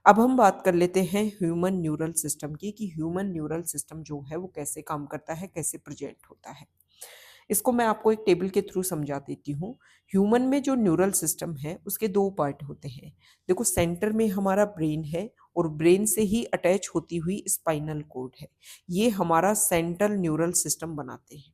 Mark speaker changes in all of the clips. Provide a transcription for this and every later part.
Speaker 1: अब हम बात कर लेते हैं ह्यूमन न्यूरल सिस्टम की कि ह्यूमन न्यूरल सिस्टम जो है वो कैसे काम करता है, कैसे प्रेजेंट होता है। इसको मैं आपको एक टेबल के थ्रू समझा देती हूँ। ह्यूमन में जो न्यूरल सिस्टम है उसके दो पार्ट होते हैं। देखो, सेंटर में हमारा ब्रेन है और ब्रेन से ही अटैच होती हुई स्पाइनल कॉर्ड है। ये हमारा सेंट्रल न्यूरल सिस्टम बनाते हैं।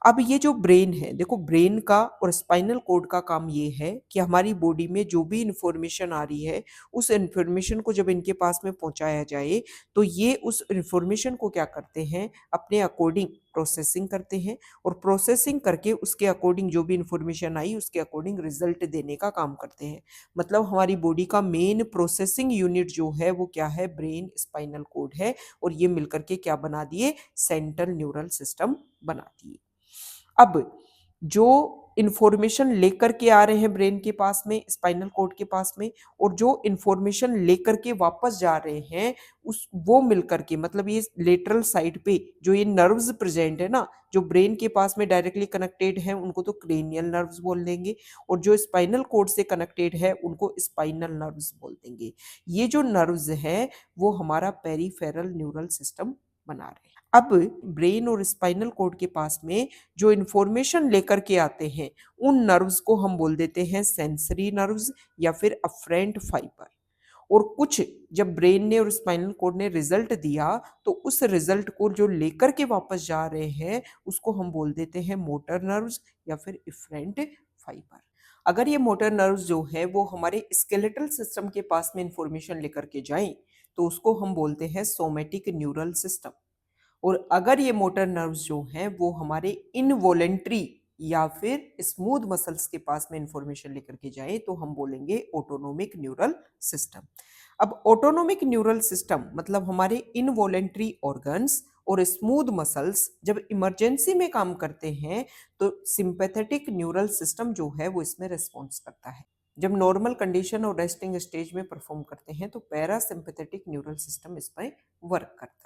Speaker 1: अब ये जो ब्रेन है, देखो, ब्रेन का और स्पाइनल कॉर्ड का काम ये है कि हमारी बॉडी में जो भी इंफॉर्मेशन आ रही है उस इंफॉर्मेशन को जब इनके पास में पहुंचाया जाए तो ये उस इंफॉर्मेशन को क्या करते हैं, अपने अकॉर्डिंग प्रोसेसिंग करते हैं और प्रोसेसिंग करके उसके अकॉर्डिंग जो भी इंफॉर्मेशन आई उसके अकॉर्डिंग रिजल्ट देने का काम करते हैं। मतलब हमारी बॉडी का मेन प्रोसेसिंग यूनिट जो है वो क्या है, ब्रेन स्पाइनल कॉर्ड है। और ये मिलकर के क्या बना दिए, सेंट्रल न्यूरल सिस्टम बना दिए। अब जो इंफॉर्मेशन लेकर के आ रहे हैं ब्रेन के पास में, स्पाइनल कॉर्ड के पास में, और जो इंफॉर्मेशन लेकर के वापस जा रहे हैं उस वो मिलकर के, मतलब ये लेटरल साइड पे जो ये नर्व्स प्रेजेंट है ना, जो ब्रेन के पास में डायरेक्टली कनेक्टेड है उनको तो क्रेनियल नर्व्स बोल देंगे, और जो स्पाइनल कॉर्ड से कनेक्टेड है उनको स्पाइनल नर्व्स बोल देंगे। ये जो नर्व्स है वो हमारा पेरिफेरल न्यूरल सिस्टम बना रहे हैं। अब ब्रेन और स्पाइनल कॉर्ड के पास में जो इंफॉर्मेशन लेकर के आते हैं उन नर्व्स को हम बोल देते हैं सेंसरी नर्व्स या फिर अफरेंट फाइबर। और कुछ जब ब्रेन ने और स्पाइनल कॉर्ड ने रिजल्ट दिया तो उस रिजल्ट को जो लेकर के वापस जा रहे हैं उसको हम बोल देते हैं मोटर नर्व्स या फिर इफरेंट फाइबर। अगर ये मोटर नर्व्स जो है वो हमारे स्केलेटल सिस्टम के पास में इंफॉर्मेशन लेकर के जाएं तो उसको हम बोलते हैं सोमेटिक न्यूरल सिस्टम। और अगर ये मोटर नर्व्स जो हैं वो हमारे इनवॉलेंट्री या फिर स्मूथ मसल्स के पास में इंफॉर्मेशन लेकर के जाए तो हम बोलेंगे ऑटोनोमिक न्यूरल सिस्टम। अब ऑटोनोमिक न्यूरल सिस्टम मतलब हमारे इनवॉलेंट्री ऑर्गन्स और स्मूथ मसल्स जब इमरजेंसी में काम करते हैं तो सिंपैथेटिक न्यूरल सिस्टम जो है वो इसमें रिस्पॉन्स करता है। जब नॉर्मल कंडीशन और रेस्टिंग स्टेज में परफॉर्म करते हैं तो पैरासिम्पैथेटिक न्यूरल सिस्टम इस पर वर्क करता है।